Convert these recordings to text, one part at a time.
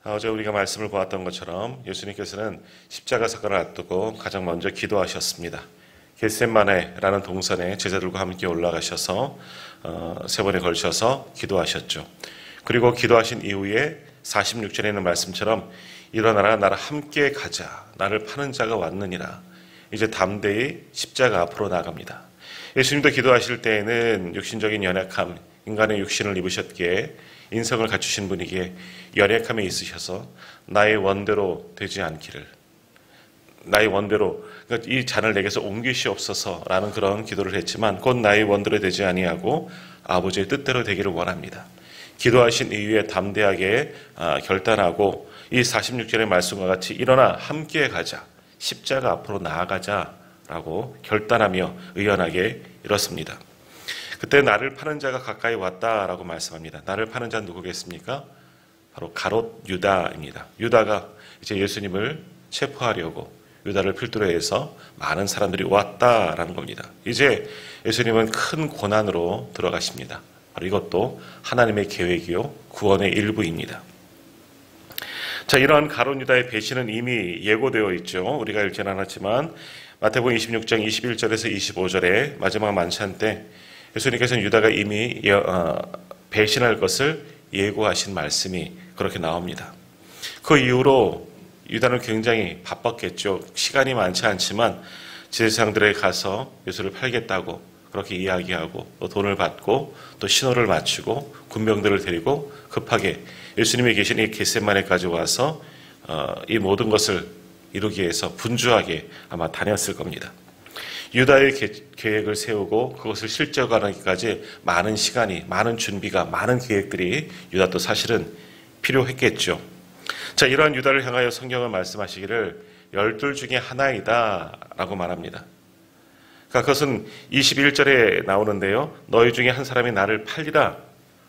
어제 우리가 말씀을 보았던 것처럼 예수님께서는 십자가 사건을 앞두고 가장 먼저 기도하셨습니다. 겟세마네라는 동산에 제자들과 함께 올라가셔서 세 번에 걸쳐서 기도하셨죠. 그리고 기도하신 이후에 46절에 있는 말씀처럼 일어나라 나를 함께 가자 나를 파는 자가 왔느니라. 이제 담대히 십자가 앞으로 나갑니다. 예수님도 기도하실 때에는 육신적인 연약함, 인간의 육신을 입으셨기에 인성을 갖추신 분이기에 연약함에 있으셔서 나의 원대로 되지 않기를, 나의 원대로 그러니까 이 잔을 내게서 옮기시옵소서라는 그런 기도를 했지만 곧 나의 원대로 되지 아니하고 아버지의 뜻대로 되기를 원합니다. 기도하신 이후에 담대하게 결단하고 이 46절의 말씀과 같이 일어나 함께 가자, 십자가 앞으로 나아가자라고 결단하며 의연하게 일었습니다. 그때 나를 파는 자가 가까이 왔다라고 말씀합니다. 나를 파는 자는 누구겠습니까? 바로 가롯 유다입니다. 유다가 이제 예수님을 체포하려고 유다를 필두로 해서 많은 사람들이 왔다라는 겁니다. 이제 예수님은 큰 고난으로 들어가십니다. 바로 이것도 하나님의 계획이요 구원의 일부입니다. 자, 이러한 가롯 유다의 배신은 이미 예고되어 있죠. 우리가 읽지는 않았지만 마태복음 26장 21절에서 25절에 마지막 만찬 때 예수님께서는 유다가 이미 배신할 것을 예고하신 말씀이 그렇게 나옵니다. 그 이후로 유다는 굉장히 바빴겠죠. 시간이 많지 않지만 제사장들에게 가서 예수를 팔겠다고 그렇게 이야기하고 또 돈을 받고 또 신호를 맞추고 군병들을 데리고 급하게 예수님이 계신 이 겟세마네까지 와서 이 모든 것을 이루기 위해서 분주하게 아마 다녔을 겁니다. 유다의 계획을 세우고 그것을 실제화하기까지 많은 시간이, 많은 준비가, 많은 계획들이 유다도 사실은 필요했겠죠. 자, 이러한 유다를 향하여 성경은 말씀하시기를 12 중에 하나이다 라고 말합니다. 그러니까 그것은 21절에 나오는데요. 너희 중에 한 사람이 나를 팔리라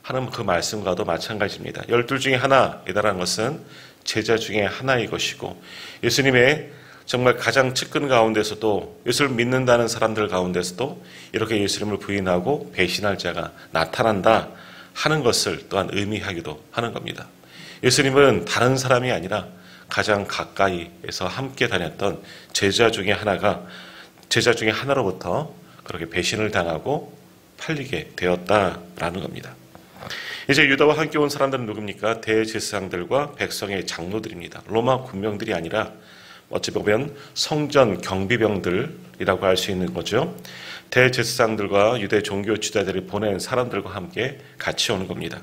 하는 그 말씀과도 마찬가지입니다. 12 중에 하나이다라는 것은 제자 중에 하나인 것이고 예수님의 정말 가장 측근 가운데서도 예수를 믿는다는 사람들 가운데서도 이렇게 예수님을 부인하고 배신할 자가 나타난다 하는 것을 또한 의미하기도 하는 겁니다. 예수님은 다른 사람이 아니라 가장 가까이에서 함께 다녔던 제자 중에 하나로부터 그렇게 배신을 당하고 팔리게 되었다라는 겁니다. 이제 유다와 함께 온 사람들은 누굽니까? 대제사장들과 백성의 장로들입니다. 로마 군병들이 아니라 어찌 보면 성전 경비병들이라고 할 수 있는 거죠. 대제사장들과 유대 종교 지도자들이 보낸 사람들과 함께 같이 오는 겁니다.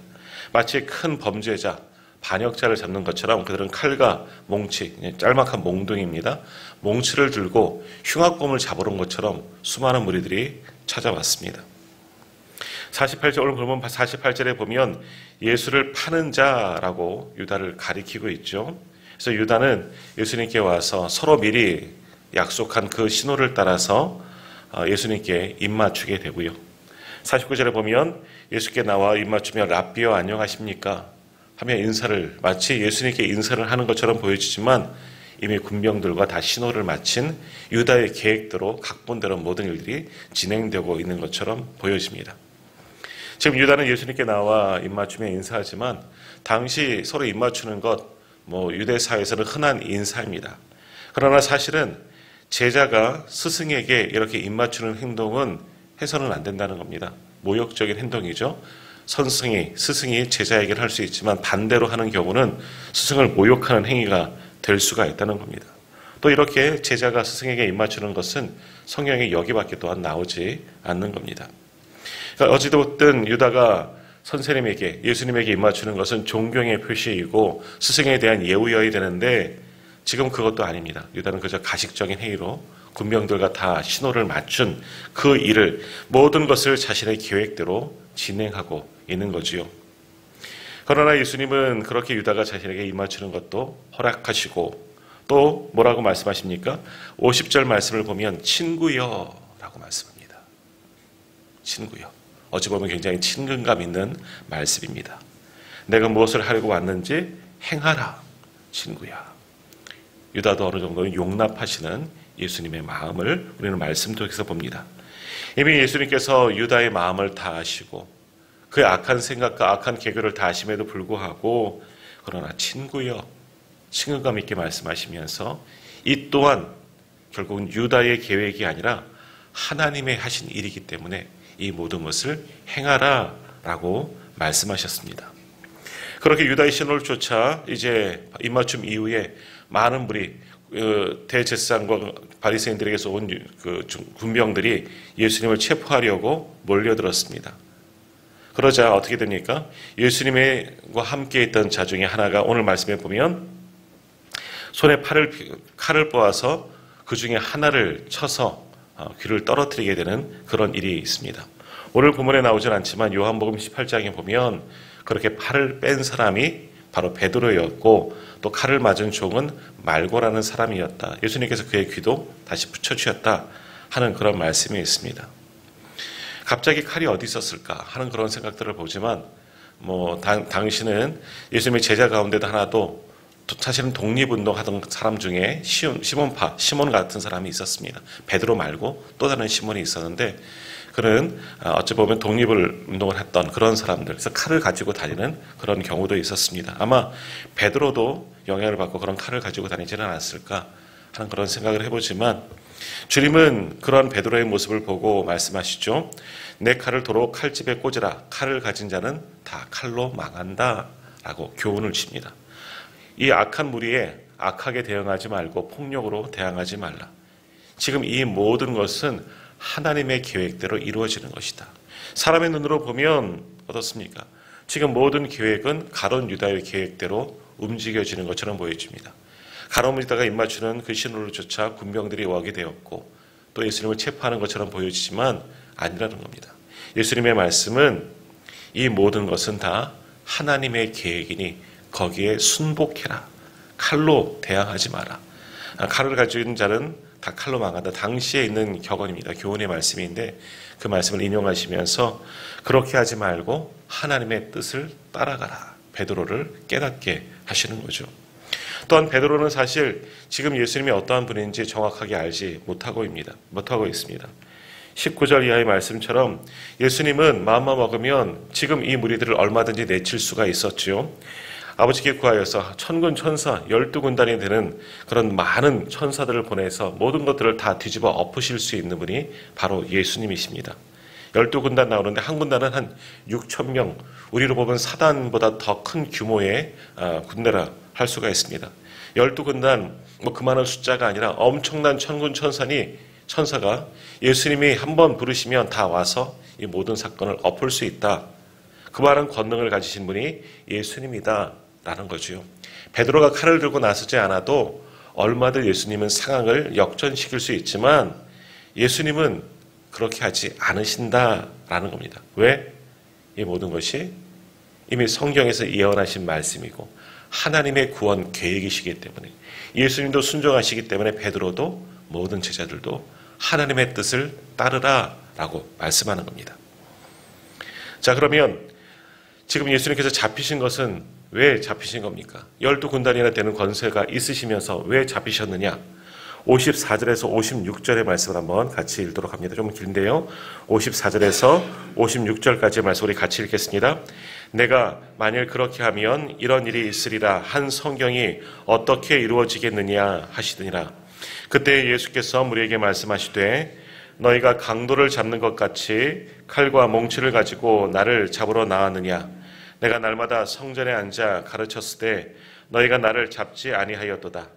마치 큰 범죄자, 반역자를 잡는 것처럼 그들은 칼과 몽치, 짤막한 몽둥이입니다. 몽치를 들고 흉악범을 잡으러 온 것처럼 수많은 무리들이 찾아왔습니다. 48절, 오늘 그러면 48절에 보면 예수를 파는 자라고 유다를 가리키고 있죠. 그래서 유다는 예수님께 와서 서로 미리 약속한 그 신호를 따라서 예수님께 입맞추게 되고요. 49절에 보면 예수께 나와 입맞추며 랍비여 안녕하십니까 하며 인사를 마치 예수님께 인사를 하는 것처럼 보여지지만 이미 군병들과 다 신호를 마친 유다의 계획대로 각본대로 모든 일들이 진행되고 있는 것처럼 보여집니다. 지금 유다는 예수님께 나와 입맞추며 인사하지만 당시 서로 입맞추는 것 유대 사회에서는 흔한 인사입니다. 그러나 사실은 제자가 스승에게 이렇게 입맞추는 행동은 해서는 안 된다는 겁니다. 모욕적인 행동이죠. 스승이 제자에게는 할 수 있지만 반대로 하는 경우는 스승을 모욕하는 행위가 될 수가 있다는 겁니다. 또 이렇게 제자가 스승에게 입맞추는 것은 성경에 여기밖에 또한 나오지 않는 겁니다. 그러니까 어찌됐든 유다가 선생님에게, 예수님에게 입맞추는 것은 존경의 표시이고 스승에 대한 예우여야 되는데 지금 그것도 아닙니다. 유다는 그저 가식적인 행위로 군병들과 다 신호를 맞춘 그 일을, 모든 것을 자신의 계획대로 진행하고 있는 거지요. 그러나 예수님은 그렇게 유다가 자신에게 입맞추는 것도 허락하시고 또 뭐라고 말씀하십니까? 50절 말씀을 보면 친구여 라고 말씀합니다. 친구여. 어찌 보면 굉장히 친근감 있는 말씀입니다. 내가 무엇을 하려고 왔는지 행하라, 친구야. 유다도 어느 정도는 용납하시는 예수님의 마음을 우리는 말씀 속에서 봅니다. 이미 예수님께서 유다의 마음을 다 아시고 그의 악한 생각과 악한 계획을 다 아심에도 불구하고 그러나 친구여, 친근감 있게 말씀하시면서 이 또한 결국은 유다의 계획이 아니라 하나님의 하신 일이기 때문에 이 모든 것을 행하라 라고 말씀하셨습니다. 그렇게 유다의 신호를 쫓아 이제 입맞춤 이후에 많은 무리, 대제사장과 바리새인들에게서 온 군병들이 예수님을 체포하려고 몰려들었습니다. 그러자 어떻게 됩니까? 예수님과 함께 있던 자 중에 하나가 오늘 말씀에 보면 손에 칼을 뽀아서 그 중에 하나를 쳐서 귀를 떨어뜨리게 되는 그런 일이 있습니다. 오늘 본문에 나오진 않지만 요한복음 18장에 보면 그렇게 팔을 뺀 사람이 바로 베드로였고 또 칼을 맞은 종은 말고라는 사람이었다. 예수님께서 그의 귀도 다시 붙여주셨다 하는 그런 말씀이 있습니다. 갑자기 칼이 어디 있었을까 하는 그런 생각들을 보지만 당시는 예수님의 제자 가운데도 하나도 사실은 독립운동하던 사람 중에 시몬 같은 사람이 있었습니다. 베드로 말고 또 다른 시몬이 있었는데 그는 어찌 보면 독립운동을 했던 그런 사람들, 그래서 칼을 가지고 다니는 그런 경우도 있었습니다. 아마 베드로도 영향을 받고 그런 칼을 가지고 다니지는 않았을까 하는 그런 생각을 해보지만 주님은 그런 베드로의 모습을 보고 말씀하시죠. 내 칼을 도로 칼집에 꽂으라. 칼을 가진 자는 다 칼로 망한다 라고 교훈을 줍니다. 이 악한 무리에 악하게 대응하지 말고 폭력으로 대항하지 말라. 지금 이 모든 것은 하나님의 계획대로 이루어지는 것이다. 사람의 눈으로 보면 어떻습니까? 지금 모든 계획은 가룟 유다의 계획대로 움직여지는 것처럼 보여집니다. 가룟 유다가 입맞추는 그 신호를 쫓아 군병들이 오게 되었고 또 예수님을 체포하는 것처럼 보여지지만 아니라는 겁니다. 예수님의 말씀은 이 모든 것은 다 하나님의 계획이니 거기에 순복해라. 칼로 대항하지 마라. 칼을 가진 자는 다 칼로 망한다. 당시에 있는 격언입니다. 교훈의 말씀인데 그 말씀을 인용하시면서 그렇게 하지 말고 하나님의 뜻을 따라가라. 베드로를 깨닫게 하시는 거죠. 또한 베드로는 사실 지금 예수님이 어떠한 분인지 정확하게 알지 못하고 있습니다. 19절 이하의 말씀처럼 예수님은 마음만 먹으면 지금 이 무리들을 얼마든지 내칠 수가 있었죠. 아버지께 구하여서 천군 천사 12군단이 되는 그런 많은 천사들을 보내서 모든 것들을 다 뒤집어 엎으실 수 있는 분이 바로 예수님이십니다. 12군단 나오는데 한 군단은 한 6,000명, 우리로 보면 사단보다 더 큰 규모의 군대라 할 수가 있습니다. 12군단, 그만한 숫자가 아니라 엄청난 천군 천사가 예수님이 한번 부르시면 다 와서 이 모든 사건을 엎을 수 있다. 그만한 권능을 가지신 분이 예수님이다. 라는 거죠. 베드로가 칼을 들고 나서지 않아도 얼마든 예수님은 상황을 역전시킬 수 있지만 예수님은 그렇게 하지 않으신다라는 겁니다. 왜? 이 모든 것이 이미 성경에서 예언하신 말씀이고 하나님의 구원 계획이시기 때문에 예수님도 순종하시기 때문에 베드로도 모든 제자들도 하나님의 뜻을 따르라라고 말씀하는 겁니다. 자, 그러면 지금 예수님께서 잡히신 것은 왜 잡히신 겁니까? 12군단이나 되는 권세가 있으시면서 왜 잡히셨느냐? 54절에서 56절의 말씀을 한번 같이 읽도록 합니다. 좀 긴데요. 54절에서 56절까지의 말씀 우리 같이 읽겠습니다. 내가 만일 그렇게 하면 이런 일이 있으리라 한 성경이 어떻게 이루어지겠느냐 하시더니라. 그때 예수께서 무리에게 말씀하시되 너희가 강도를 잡는 것 같이 칼과 몽치를 가지고 나를 잡으러 나왔느냐? 내가 날마다 성전에 앉아 가르쳤을 때 너희가 나를 잡지 아니하였도다.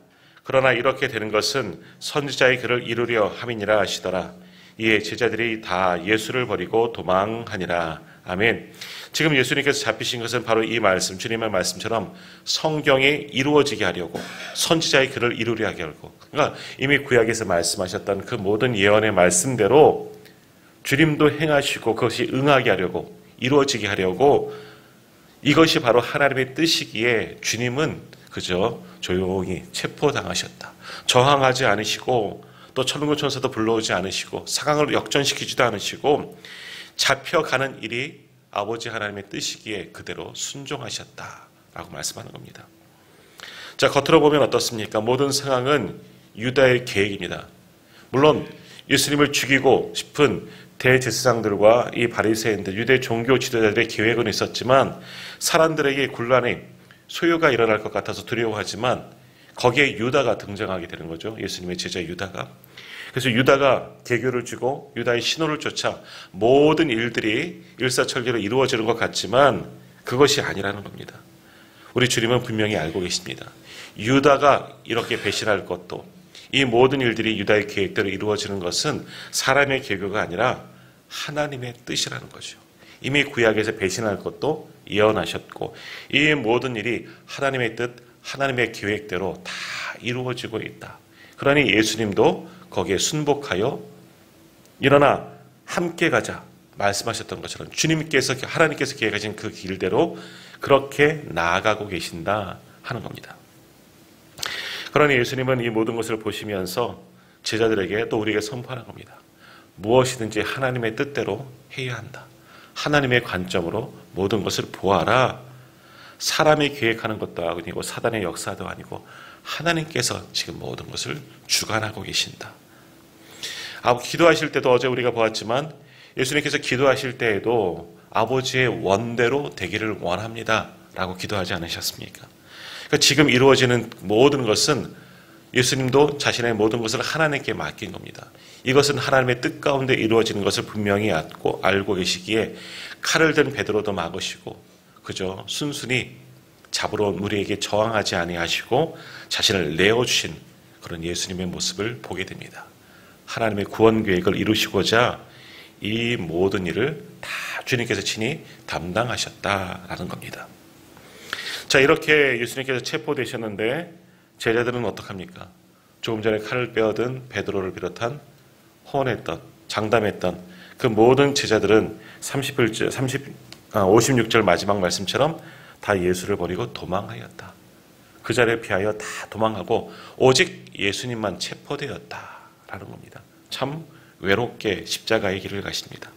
그러나 이렇게 되는 것은 선지자의 글을 이루려 함이니라 하시더라. 이에 제자들이 다 예수를 버리고 도망하니라. 아멘. 지금 예수님께서 잡히신 것은 바로 이 말씀, 주님의 말씀처럼 성경에 이루어지게 하려고 선지자의 글을 이루려 하려고, 그러니까 이미 구약에서 말씀하셨던 그 모든 예언의 말씀대로 주님도 행하시고 그것이 응하게 하려고, 이루어지게 하려고, 이것이 바로 하나님의 뜻이기에 주님은 그저 조용히 체포당하셨다. 저항하지 않으시고 또 천군 천사도 불러오지 않으시고 상황을 역전시키지도 않으시고 잡혀가는 일이 아버지 하나님의 뜻이기에 그대로 순종하셨다라고 말씀하는 겁니다. 자, 겉으로 보면 어떻습니까? 모든 상황은 유다의 계획입니다. 물론 예수님을 죽이고 싶은 대제사장들과 이 바리새인들, 유대 종교 지도자들의 계획은 있었지만 사람들에게 곤란이 소요가 일어날 것 같아서 두려워하지만 거기에 유다가 등장하게 되는 거죠. 예수님의 제자 유다가. 그래서 유다가 개교를 주고 유다의 신호를 쫓아 모든 일들이 일사천리로 이루어지는 것 같지만 그것이 아니라는 겁니다. 우리 주님은 분명히 알고 계십니다. 유다가 이렇게 배신할 것도, 이 모든 일들이 유다의 계획대로 이루어지는 것은 사람의 계교가 아니라 하나님의 뜻이라는 거죠. 이미 구약에서 배신할 것도 예언하셨고 이 모든 일이 하나님의 뜻, 하나님의 계획대로 다 이루어지고 있다. 그러니 예수님도 거기에 순복하여 일어나 함께 가자 말씀하셨던 것처럼 주님께서, 하나님께서 계획하신 그 길대로 그렇게 나아가고 계신다 하는 겁니다. 그러니 예수님은 이 모든 것을 보시면서 제자들에게 또 우리에게 선포하는 겁니다. 무엇이든지 하나님의 뜻대로 해야 한다. 하나님의 관점으로 모든 것을 보아라. 사람이 계획하는 것도 아니고 사단의 역사도 아니고 하나님께서 지금 모든 것을 주관하고 계신다. 기도하실 때도 어제 우리가 보았지만 예수님께서 기도하실 때에도 아버지의 원대로 되기를 원합니다 라고 기도하지 않으셨습니까? 그러니까 지금 이루어지는 모든 것은 예수님도 자신의 모든 것을 하나님께 맡긴 겁니다. 이것은 하나님의 뜻 가운데 이루어지는 것을 분명히 알고 계시기에 칼을 든 베드로도 막으시고 그저 순순히 잡으러 온 우리에게 저항하지 아니하시고 자신을 내어주신 그런 예수님의 모습을 보게 됩니다. 하나님의 구원 계획을 이루시고자 이 모든 일을 다 주님께서 친히 담당하셨다라는 겁니다. 자, 이렇게 예수님께서 체포되셨는데 제자들은 어떡합니까? 조금 전에 칼을 빼어든 베드로를 비롯한 호언했던, 장담했던 그 모든 제자들은 56절 마지막 말씀처럼 다 예수를 버리고 도망하였다. 그 자리에 피하여 다 도망하고 오직 예수님만 체포되었다라는 겁니다. 참 외롭게 십자가의 길을 가십니다.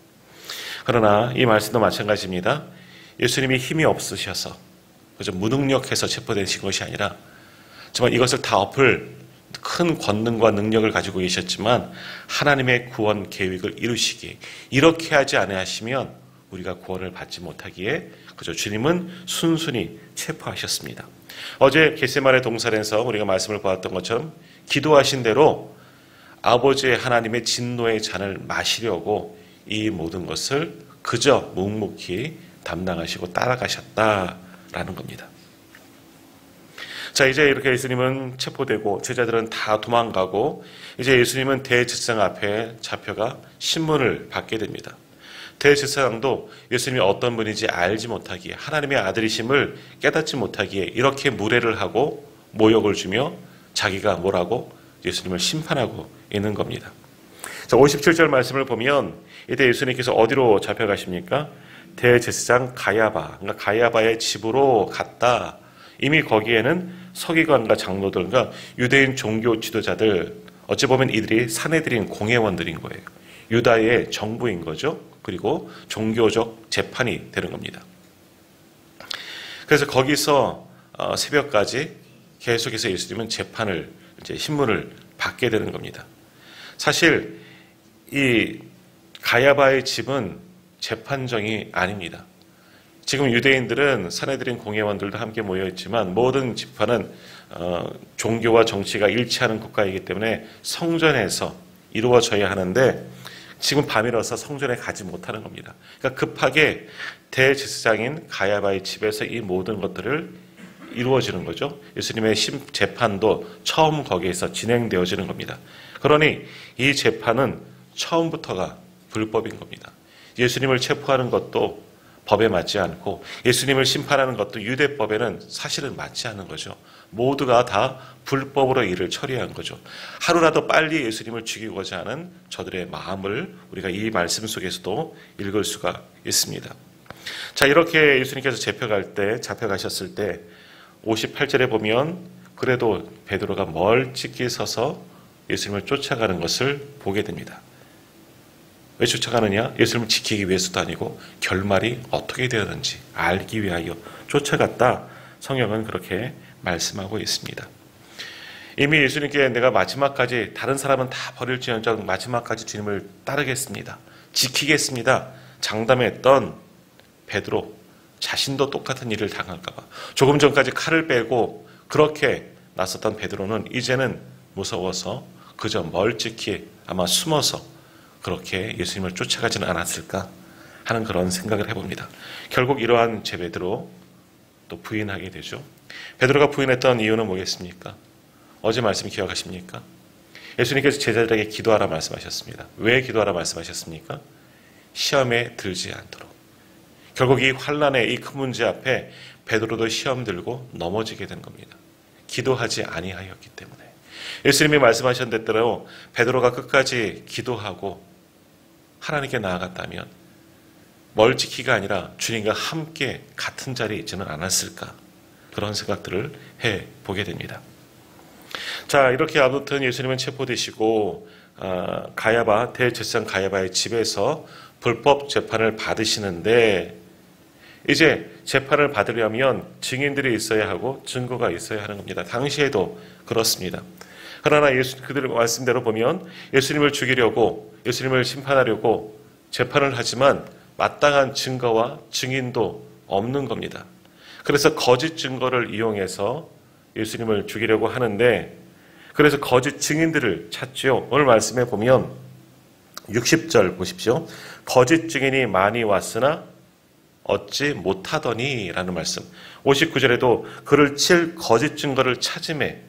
그러나 이 말씀도 마찬가지입니다. 예수님이 힘이 없으셔서 그저 무능력해서 체포되신 것이 아니라 정말 이것을 다 엎을 큰 권능과 능력을 가지고 계셨지만 하나님의 구원 계획을 이루시기에 이렇게 하지 아니하시면 우리가 구원을 받지 못하기에 그저 주님은 순순히 체포하셨습니다. 어제 겟세마네 동산에서 우리가 말씀을 보았던 것처럼 기도하신 대로 아버지의 하나님의 진노의 잔을 마시려고 이 모든 것을 그저 묵묵히 담당하시고 따라가셨다라는 겁니다. 자, 이제 이렇게 예수님은 체포되고 제자들은 다 도망가고 이제 예수님은 대제사장 앞에 잡혀가 신문을 받게 됩니다. 대제사장도 예수님이 어떤 분인지 알지 못하기에 하나님의 아들이심을 깨닫지 못하기에 이렇게 무례를 하고 모욕을 주며 자기가 뭐라고 예수님을 심판하고 있는 겁니다. 자, 57절 말씀을 보면 이때 예수님께서 어디로 잡혀가십니까? 대제사장 가야바, 그러니까 가야바의 집으로 갔다. 이미 거기에는 서기관과 장로들, 그러니까 유대인 종교 지도자들, 어찌 보면 이들이 사내들인 공회원들인 거예요. 유다의 정부인 거죠. 그리고 종교적 재판이 되는 겁니다. 그래서 거기서 새벽까지 계속해서 예수님은 재판을, 이제 신문을 받게 되는 겁니다. 사실 이 가야바의 집은 재판정이 아닙니다. 지금 유대인들은 사내들인 공회원들도 함께 모여있지만 모든 집판은 종교와 정치가 일치하는 국가이기 때문에 성전에서 이루어져야 하는데 지금 밤이라서 성전에 가지 못하는 겁니다. 그러니까 급하게 대제사장인 가야바의 집에서 이 모든 것들을 이루어지는 거죠. 예수님의 재판도 처음 거기에서 진행되어지는 겁니다. 그러니 이 재판은 처음부터가 불법인 겁니다. 예수님을 체포하는 것도 법에 맞지 않고 예수님을 심판하는 것도 유대법에는 사실은 맞지 않는 거죠. 모두가 다 불법으로 일을 처리한 거죠. 하루라도 빨리 예수님을 죽이고자 하는 저들의 마음을 우리가 이 말씀 속에서도 읽을 수가 있습니다. 자, 이렇게 예수님께서 잡혀가셨을 때 58절에 보면 그래도 베드로가 멀찍이 서서 예수님을 쫓아가는 것을 보게 됩니다. 왜 쫓아가느냐? 예수님을 지키기 위해서도 아니고 결말이 어떻게 되었는지 알기 위하여 쫓아갔다. 성경은 그렇게 말씀하고 있습니다. 이미 예수님께 내가 마지막까지 다른 사람은 다 버릴지언정 마지막까지 주님을 따르겠습니다. 지키겠습니다. 장담했던 베드로, 자신도 똑같은 일을 당할까 봐. 조금 전까지 칼을 빼고 그렇게 나섰던 베드로는 이제는 무서워서 그저 멀찍이 아마 숨어서 그렇게 예수님을 쫓아가지는 않았을까 하는 그런 생각을 해봅니다. 결국 이러한 제 베드로 또 부인하게 되죠. 베드로가 부인했던 이유는 뭐겠습니까? 어제 말씀 기억하십니까? 예수님께서 제자들에게 기도하라 말씀하셨습니다. 왜 기도하라 말씀하셨습니까? 시험에 들지 않도록. 결국 이 환난의 이 큰 문제 앞에 베드로도 시험 들고 넘어지게 된 겁니다. 기도하지 아니하였기 때문에. 예수님이 말씀하신 대로 베드로가 끝까지 기도하고 하나님께 나아갔다면 멀찍이가 아니라 주님과 함께 같은 자리에 있지는 않았을까, 그런 생각들을 해보게 됩니다. 자, 이렇게 아무튼 예수님은 체포되시고 가야바, 대제사장 가야바의 집에서 불법 재판을 받으시는데, 이제 재판을 받으려면 증인들이 있어야 하고 증거가 있어야 하는 겁니다. 당시에도 그렇습니다. 그러나 그들 말씀대로 보면 예수님을 죽이려고, 예수님을 심판하려고 재판을 하지만 마땅한 증거와 증인도 없는 겁니다. 그래서 거짓 증거를 이용해서 예수님을 죽이려고 하는데, 그래서 거짓 증인들을 찾죠. 오늘 말씀에 보면 60절 보십시오. 거짓 증인이 많이 왔으나 얻지 못하더니 라는 말씀. 59절에도 그를 칠 거짓 증거를 찾음에,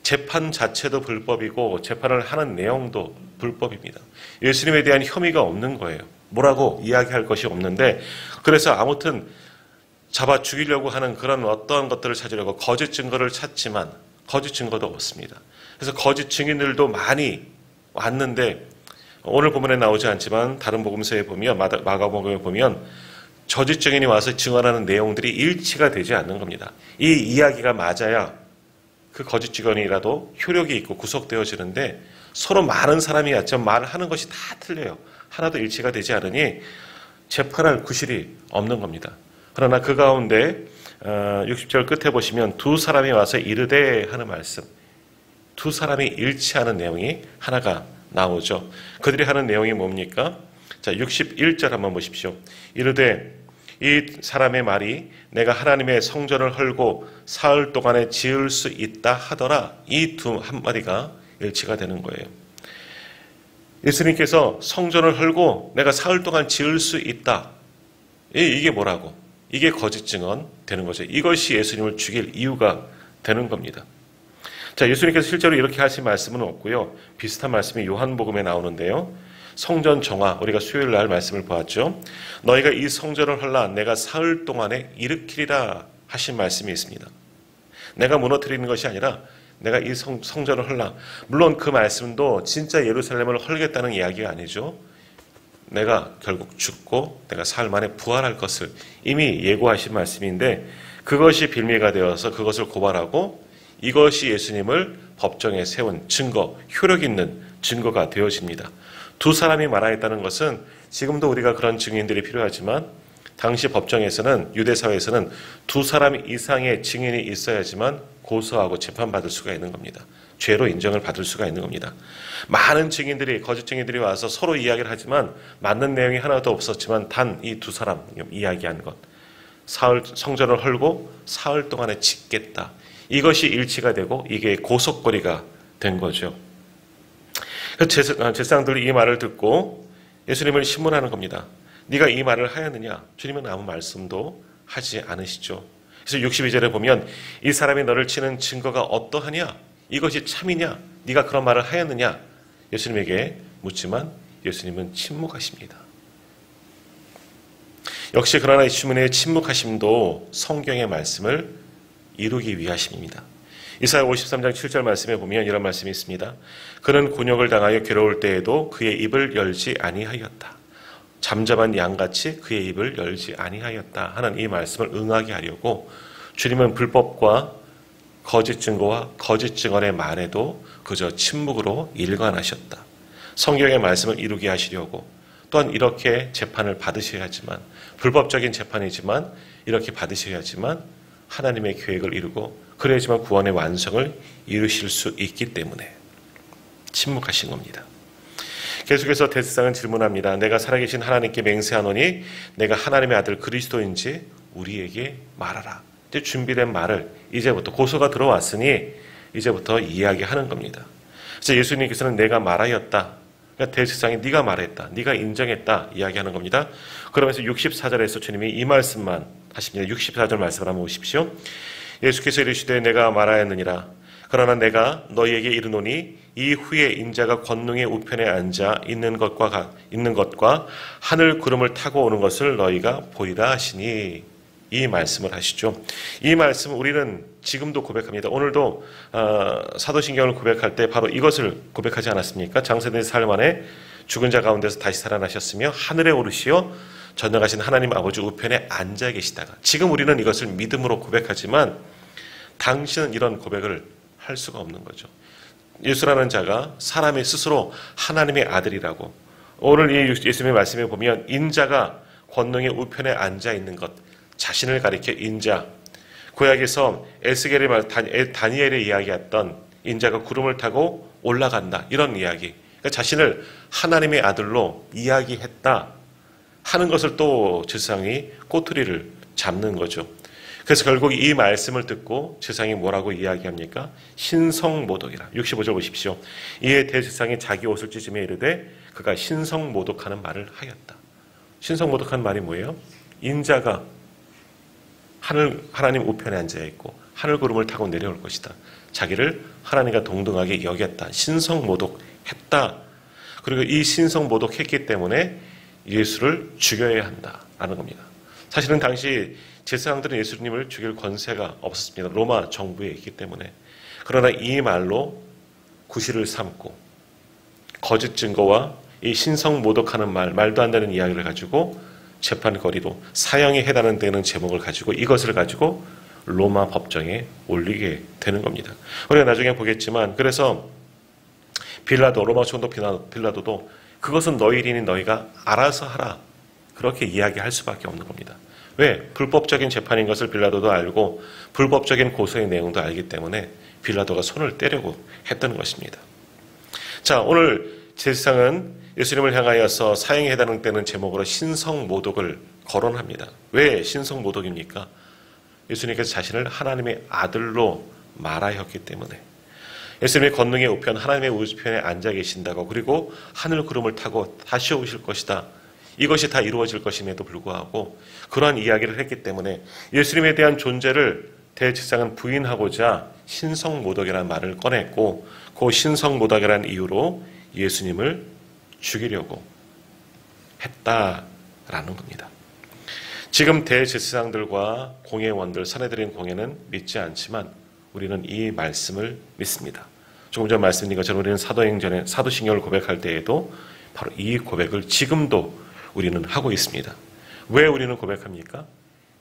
재판 자체도 불법이고 재판을 하는 내용도 불법입니다. 예수님에 대한 혐의가 없는 거예요. 뭐라고 이야기할 것이 없는데, 그래서 아무튼 잡아 죽이려고 하는 그런 어떤 것들을 찾으려고 거짓 증거를 찾지만 거짓 증거도 없습니다. 그래서 거짓 증인들도 많이 왔는데, 오늘 본문에 나오지 않지만 다른 복음서에 보면, 마가복음에 보면 거짓 증인이 와서 증언하는 내용들이 일치가 되지 않는 겁니다. 이 이야기가 맞아야 그 거짓 증언이라도 효력이 있고 구속되어지는데, 서로 많은 사람이 왔지만 말을 하는 것이 다 틀려요. 하나도 일치가 되지 않으니 재판할 구실이 없는 겁니다. 그러나 그 가운데 60절 끝에 보시면 두 사람이 와서 이르되 하는 말씀, 두 사람이 일치하는 내용이 하나가 나오죠. 그들이 하는 내용이 뭡니까? 자, 61절 한번 보십시오. 이르되 이 사람의 말이 내가 하나님의 성전을 헐고 사흘 동안에 지을 수 있다 하더라. 이 두 한마디가 일치가 되는 거예요. 예수님께서 성전을 헐고 내가 사흘 동안 지을 수 있다. 이게 뭐라고? 이게 거짓 증언 되는 거죠. 이것이 예수님을 죽일 이유가 되는 겁니다. 자, 예수님께서 실제로 이렇게 하신 말씀은 없고요. 비슷한 말씀이 요한복음에 나오는데요. 성전 정화, 우리가 수요일 날 말씀을 보았죠. 너희가 이 성전을 헐라 내가 사흘 동안에 일으키리라 하신 말씀이 있습니다. 내가 무너뜨리는 것이 아니라 내가 이 성전을 헐라. 물론 그 말씀도 진짜 예루살렘을 헐겠다는 이야기가 아니죠. 내가 결국 죽고 내가 사흘 만에 부활할 것을 이미 예고하신 말씀인데, 그것이 빌미가 되어서 그것을 고발하고 이것이 예수님을 법정에 세운 증거, 효력 있는 증거가 되어집니다. 두 사람이 말하였다는 것은 지금도 우리가 그런 증인들이 필요하지만, 당시 법정에서는, 유대사회에서는 두 사람 이상의 증인이 있어야지만 고소하고 재판받을 수가 있는 겁니다. 죄로 인정을 받을 수가 있는 겁니다. 많은 증인들이, 거짓 증인들이 와서 서로 이야기를 하지만 맞는 내용이 하나도 없었지만 단 이 두 사람 이야기한 것, 사흘 성전을 헐고 사흘 동안에 짓겠다, 이것이 일치가 되고 이게 고속거리가 된 거죠. 제사장들이 이 말을 듣고 예수님을 신문하는 겁니다. 네가 이 말을 하였느냐? 주님은 아무 말씀도 하지 않으시죠. 그래서 62절에 보면 이 사람이 너를 치는 증거가 어떠하냐? 이것이 참이냐? 네가 그런 말을 하였느냐? 예수님에게 묻지만 예수님은 침묵하십니다. 역시 그러나 이 주문의 침묵하심도 성경의 말씀을 이루기 위하심입니다. 이사야 53장 7절 말씀에 보면 이런 말씀이 있습니다. 그는 곤욕을 당하여 괴로울 때에도 그의 입을 열지 아니하였다. 잠잠한 양같이 그의 입을 열지 아니하였다 하는 이 말씀을 응하게 하려고 주님은 불법과 거짓 증거와 거짓 증언의 말에도 그저 침묵으로 일관하셨다. 성경의 말씀을 이루게 하시려고, 또한 이렇게 재판을 받으셔야지만, 불법적인 재판이지만 이렇게 받으셔야지만 하나님의 계획을 이루고 그래야지만 구원의 완성을 이루실 수 있기 때문에 침묵하신 겁니다. 계속해서 대제사장은 질문합니다. 내가 살아계신 하나님께 맹세하노니 내가 하나님의 아들 그리스도인지 우리에게 말하라. 이제 준비된 말을 이제부터 고소가 들어왔으니 이제부터 이야기하는 겁니다. 그래서 예수님께서는 내가 말하였다. 그러니까 대제사장이 네가 말했다. 네가 인정했다. 이야기하는 겁니다. 그러면서 64절에서 주님이 이 말씀만 하십니다. 64절 말씀을 한번 보십시오. 예수께서 이르시되 내가 말하였느니라. 그러나 내가 너희에게 이르노니 이후에 인자가 권능의 우편에 앉아 있는 것과 하늘 구름을 타고 오는 것을 너희가 보리라 하시니, 이 말씀을 하시죠. 이 말씀을 우리는 지금도 고백합니다. 오늘도 사도신경을 고백할 때 바로 이것을 고백하지 않았습니까? 장세된 삶 안에 죽은 자 가운데서 다시 살아나셨으며 하늘에 오르시어 전능하신 하나님 아버지 우편에 앉아 계시다가, 지금 우리는 이것을 믿음으로 고백하지만 당신은 이런 고백을 할 수가 없는 거죠. 예수라는 자가 사람이 스스로 하나님의 아들이라고, 오늘 이 예수님의 말씀에 보면 인자가 권능의 우편에 앉아 있는 것, 자신을 가리켜 인자, 구약에서 에스겔의 다니엘이 이야기했던 인자가 구름을 타고 올라간다, 이런 이야기, 그러니까 자신을 하나님의 아들로 이야기했다 하는 것을 또 제사장이 꼬투리를 잡는 거죠. 그래서 결국 이 말씀을 듣고 제사장이 뭐라고 이야기합니까? 신성모독이라. 65절 보십시오. 이에 대제사장이 자기 옷을 찢으며 이르되 그가 신성모독하는 말을 하였다. 신성모독하는 말이 뭐예요? 인자가 하나님 우편에 앉아있고 하늘 구름을 타고 내려올 것이다. 자기를 하나님과 동등하게 여겼다. 신성모독했다. 그리고 이 신성모독했기 때문에 예수를 죽여야 한다라는 겁니다. 사실은 당시 제사장들은 예수님을 죽일 권세가 없었습니다. 로마 정부에 있기 때문에. 그러나 이 말로 구실을 삼고 거짓 증거와 이 신성모독하는 말도 안 되는 이야기를 가지고 재판거리로 사형에 해당되는 제목을 가지고 이것을 가지고 로마 법정에 올리게 되는 겁니다. 우리가 나중에 보겠지만, 그래서 빌라도, 로마 총독 빌라도도 그것은 너희 일이니 너희가 알아서 하라, 그렇게 이야기할 수밖에 없는 겁니다. 왜? 불법적인 재판인 것을 빌라도도 알고 불법적인 고소의 내용도 알기 때문에 빌라도가 손을 떼려고 했던 것입니다. 자, 오늘 제사장은 예수님을 향하여서 사형에 해당되는 제목으로 신성모독을 거론합니다. 왜 신성모독입니까? 예수님께서 자신을 하나님의 아들로 말하였기 때문에. 예수님의 권능의 우편, 하나님의 우편에 앉아 계신다고, 그리고 하늘 구름을 타고 다시 오실 것이다, 이것이 다 이루어질 것임에도 불구하고 그러한 이야기를 했기 때문에 예수님에 대한 존재를 대제사장은 부인하고자 신성모독이라는 말을 꺼냈고, 그 신성모독이라는 이유로 예수님을 죽이려고 했다라는 겁니다. 지금 대제사장들과 공회원들, 선해드린 공회는 믿지 않지만 우리는 이 말씀을 믿습니다. 조금 전 말씀드린 것처럼 우리는 사도신경을 고백할 때에도 바로 이 고백을 지금도 우리는 하고 있습니다. 왜 우리는 고백합니까?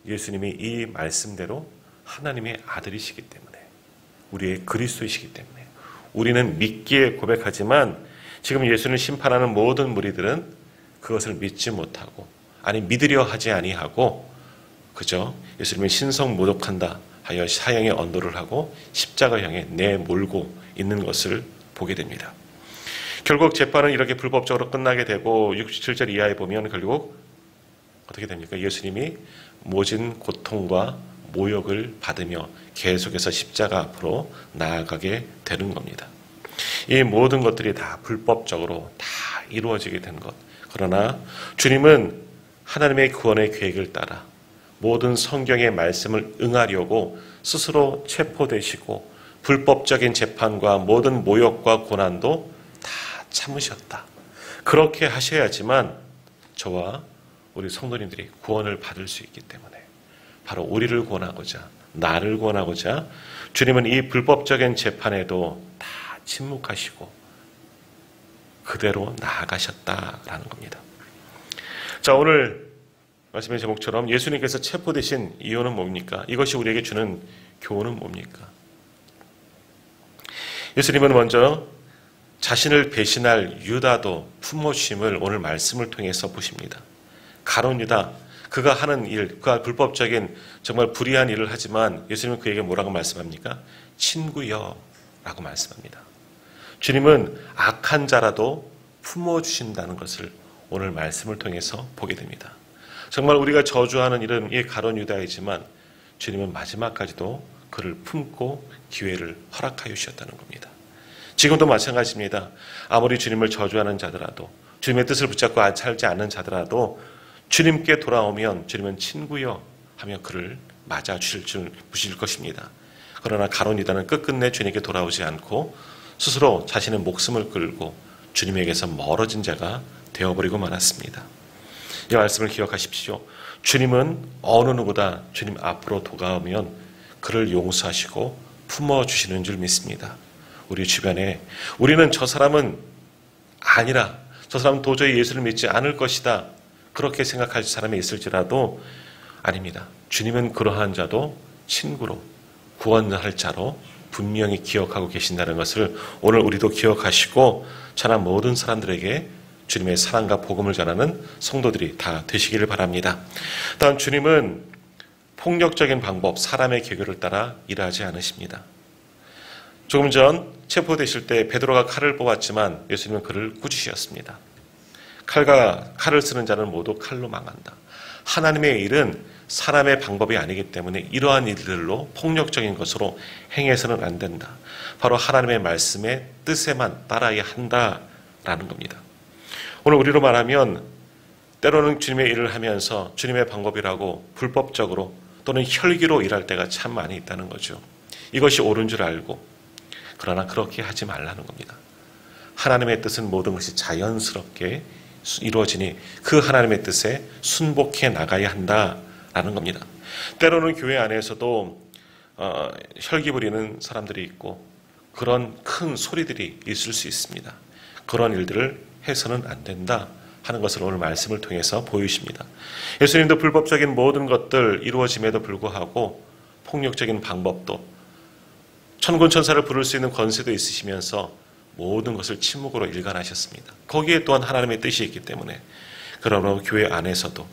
예수님이 이 말씀대로 하나님의 아들이시기 때문에, 우리의 그리스도이시기 때문에 우리는 믿기에 고백하지만 지금 예수를 심판하는 모든 무리들은 그것을 믿지 못하고, 아니 믿으려 하지 아니하고 그저 예수님이 신성모독한다 하여 사형의 언도를 하고 십자가형에 내몰고 있는 것을 보게 됩니다. 결국 재판은 이렇게 불법적으로 끝나게 되고 67절 이하에 보면 결국 어떻게 됩니까? 예수님이 모진 고통과 모욕을 받으며 계속해서 십자가 앞으로 나아가게 되는 겁니다. 이 모든 것들이 다 불법적으로 다 이루어지게 된 것. 그러나 주님은 하나님의 구원의 계획을 따라 모든 성경의 말씀을 응하려고 스스로 체포되시고 불법적인 재판과 모든 모욕과 고난도 다 참으셨다. 그렇게 하셔야지만 저와 우리 성도님들이 구원을 받을 수 있기 때문에, 바로 우리를 구원하고자, 나를 구원하고자 주님은 이 불법적인 재판에도 다 침묵하시고 그대로 나아가셨다라는 겁니다. 자, 오늘 말씀의 제목처럼 예수님께서 체포되신 이유는 뭡니까? 이것이 우리에게 주는 교훈은 뭡니까? 예수님은 먼저 자신을 배신할 유다도 품어주심을 오늘 말씀을 통해서 보십니다. 가룟 유다, 그가 하는 일, 그가 불법적인 정말 불의한 일을 하지만 예수님은 그에게 뭐라고 말씀합니까? 친구여 라고 말씀합니다. 주님은 악한 자라도 품어주신다는 것을 오늘 말씀을 통해서 보게 됩니다. 정말 우리가 저주하는 이런 이 가룟 유다이지만 주님은 마지막까지도 그를 품고 기회를 허락하여 주셨다는 겁니다. 지금도 마찬가지입니다. 아무리 주님을 저주하는 자더라도, 주님의 뜻을 붙잡고 살지 않는 자더라도 주님께 돌아오면 주님은 친구여 하며 그를 맞아 주실 것입니다. 그러나 가룟 유다는 끝끝내 주님께 돌아오지 않고 스스로 자신의 목숨을 끌고 주님에게서 멀어진 자가 되어버리고 말았습니다. 이 말씀을 기억하십시오. 주님은 어느 누구보다 주님 앞으로 도가오면 그를 용서하시고 품어주시는 줄 믿습니다. 우리 주변에 우리는 저 사람은 아니라, 저 사람은 도저히 예수를 믿지 않을 것이다, 그렇게 생각할 사람이 있을지라도 아닙니다. 주님은 그러한 자도 친구로, 구원할 자로 분명히 기억하고 계신다는 것을 오늘 우리도 기억하시고 천한 모든 사람들에게 주님의 사랑과 복음을 전하는 성도들이 다 되시기를 바랍니다. 다음, 주님은 폭력적인 방법, 사람의 계교를 따라 일하지 않으십니다. 조금 전 체포되실 때 베드로가 칼을 뽑았지만 예수님은 그를 꾸짖으셨습니다. 칼을 쓰는 자는 모두 칼로 망한다. 하나님의 일은 사람의 방법이 아니기 때문에 이러한 일들로 폭력적인 것으로 행해서는 안 된다. 바로 하나님의 말씀의 뜻에만 따라야 한다라는 겁니다. 오늘 우리로 말하면 때로는 주님의 일을 하면서 주님의 방법이라고 불법적으로 또는 혈기로 일할 때가 참 많이 있다는 거죠. 이것이 옳은 줄 알고, 그러나 그렇게 하지 말라는 겁니다. 하나님의 뜻은 모든 것이 자연스럽게 이루어지니 그 하나님의 뜻에 순복해 나가야 한다라는 겁니다. 때로는 교회 안에서도 혈기 부리는 사람들이 있고 그런 큰 소리들이 있을 수 있습니다. 그런 일들을 해서는 안 된다 하는 것을 오늘 말씀을 통해서 보여주십니다. 예수님도 불법적인 모든 것들 이루어짐에도 불구하고 폭력적인 방법도, 천군천사를 부를 수 있는 권세도 있으시면서 모든 것을 침묵으로 일관하셨습니다. 거기에 또한 하나님의 뜻이 있기 때문에, 그러므로 교회 안에서도,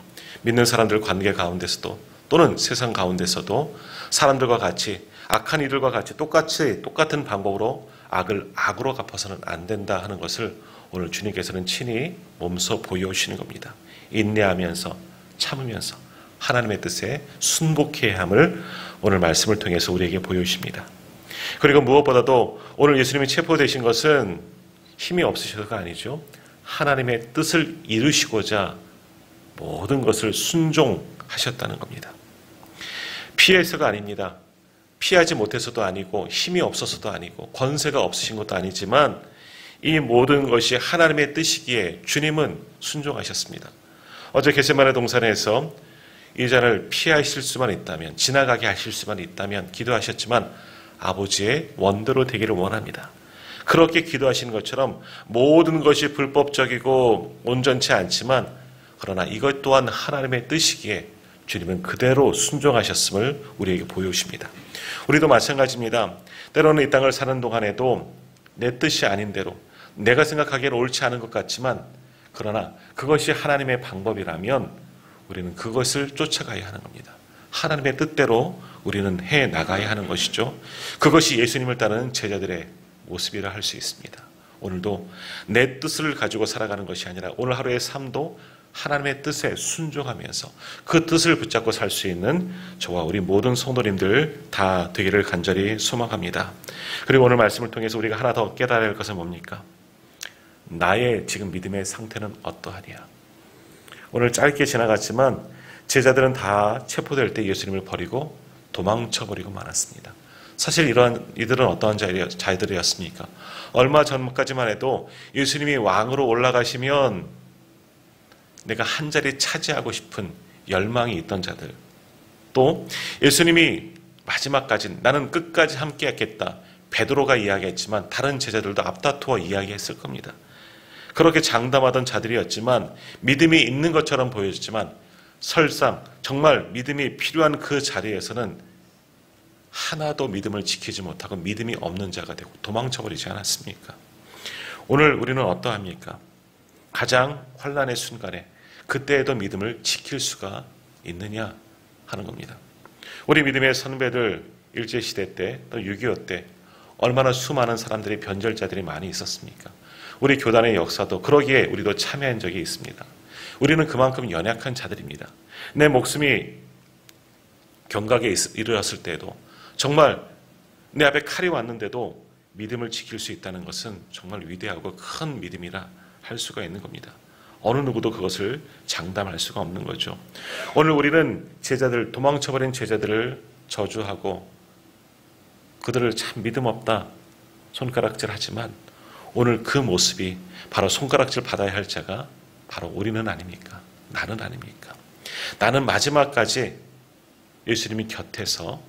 믿는 사람들 관계 가운데서도, 또는 세상 가운데서도 사람들과 같이, 악한 이들과 같이 똑같은 방법으로 악을 악으로 갚아서는 안 된다 하는 것을 오늘 주님께서는 친히 몸소 보여주시는 겁니다. 인내하면서 참으면서 하나님의 뜻에 순복해야 함을 오늘 말씀을 통해서 우리에게 보여주십니다. 그리고 무엇보다도 오늘 예수님이 체포되신 것은 힘이 없으셔서가 아니죠. 하나님의 뜻을 이루시고자 모든 것을 순종하셨다는 겁니다. 피해서가 아닙니다. 피하지 못해서도 아니고 힘이 없어서도 아니고 권세가 없으신 것도 아니지만 이 모든 것이 하나님의 뜻이기에 주님은 순종하셨습니다. 어제 겟세마네 동산에서 이 잔을 피하실 수만 있다면, 지나가게 하실 수만 있다면 기도하셨지만 아버지의 원대로 되기를 원합니다. 그렇게 기도하시는 것처럼 모든 것이 불법적이고 온전치 않지만, 그러나 이것 또한 하나님의 뜻이기에 주님은 그대로 순종하셨음을 우리에게 보여주십니다. 우리도 마찬가지입니다. 때로는 이 땅을 사는 동안에도 내 뜻이 아닌 대로, 내가 생각하기에는 옳지 않은 것 같지만, 그러나 그것이 하나님의 방법이라면 우리는 그것을 쫓아가야 하는 겁니다. 하나님의 뜻대로 우리는 해 나가야 하는 것이죠. 그것이 예수님을 따르는 제자들의 모습이라 할 수 있습니다. 오늘도 내 뜻을 가지고 살아가는 것이 아니라 오늘 하루의 삶도 하나님의 뜻에 순종하면서 그 뜻을 붙잡고 살 수 있는 저와 우리 모든 성도님들 다 되기를 간절히 소망합니다. 그리고 오늘 말씀을 통해서 우리가 하나 더 깨달아야 할 것은 뭡니까? 나의 지금 믿음의 상태는 어떠하냐? 오늘 짧게 지나갔지만 제자들은 다 체포될 때 예수님을 버리고 도망쳐버리고 말았습니다. 사실 이들은 어떠한 자들이었습니까? 얼마 전까지만 해도 예수님이 왕으로 올라가시면 내가 한 자리 차지하고 싶은 열망이 있던 자들, 또 예수님이 마지막까지 나는 끝까지 함께 했겠다, 베드로가 이야기했지만 다른 제자들도 앞다투어 이야기했을 겁니다. 그렇게 장담하던 자들이었지만, 믿음이 있는 것처럼 보여졌지만 설상 정말 믿음이 필요한 그 자리에서는 하나도 믿음을 지키지 못하고 믿음이 없는 자가 되고 도망쳐버리지 않았습니까? 오늘 우리는 어떠합니까? 가장 환난의 순간에 그때에도 믿음을 지킬 수가 있느냐 하는 겁니다. 우리 믿음의 선배들 일제시대 때 또 6.25 때 얼마나 수많은 사람들이, 변절자들이 많이 있었습니까? 우리 교단의 역사도 그러기에 우리도 참여한 적이 있습니다. 우리는 그만큼 연약한 자들입니다. 내 목숨이 경각에 이르렀을 때에도 정말 내 앞에 칼이 왔는데도 믿음을 지킬 수 있다는 것은 정말 위대하고 큰 믿음이라 할 수가 있는 겁니다. 어느 누구도 그것을 장담할 수가 없는 거죠. 오늘 우리는 제자들, 도망쳐버린 제자들을 저주하고 그들을 참 믿음 없다 손가락질하지만 오늘 그 모습이 바로 손가락질 받아야 할 자가 바로 우리는 아닙니까? 나는 아닙니까? 나는 마지막까지 예수님이 곁에서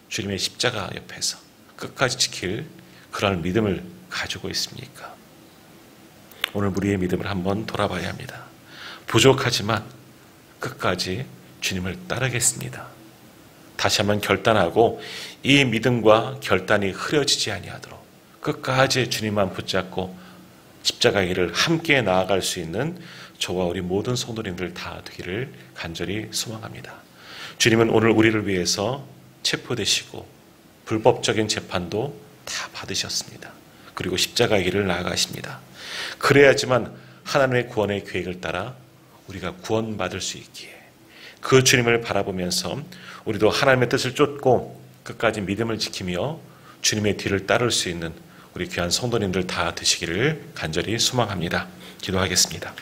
주님의 십자가 옆에서 끝까지 지킬 그런 믿음을 가지고 있습니까? 오늘 우리의 믿음을 한번 돌아봐야 합니다. 부족하지만 끝까지 주님을 따르겠습니다. 다시 한번 결단하고 이 믿음과 결단이 흐려지지 아니하도록 끝까지 주님만 붙잡고 십자가의 길을 함께 나아갈 수 있는 저와 우리 모든 성도님들 다 되기를 간절히 소망합니다. 주님은 오늘 우리를 위해서 체포되시고 불법적인 재판도 다 받으셨습니다. 그리고 십자가의 길을 나아가십니다. 그래야지만 하나님의 구원의 계획을 따라 우리가 구원받을 수 있기에 그 주님을 바라보면서 우리도 하나님의 뜻을 쫓고 끝까지 믿음을 지키며 주님의 뒤를 따를 수 있는 우리 귀한 성도님들 다 되시기를 간절히 소망합니다. 기도하겠습니다.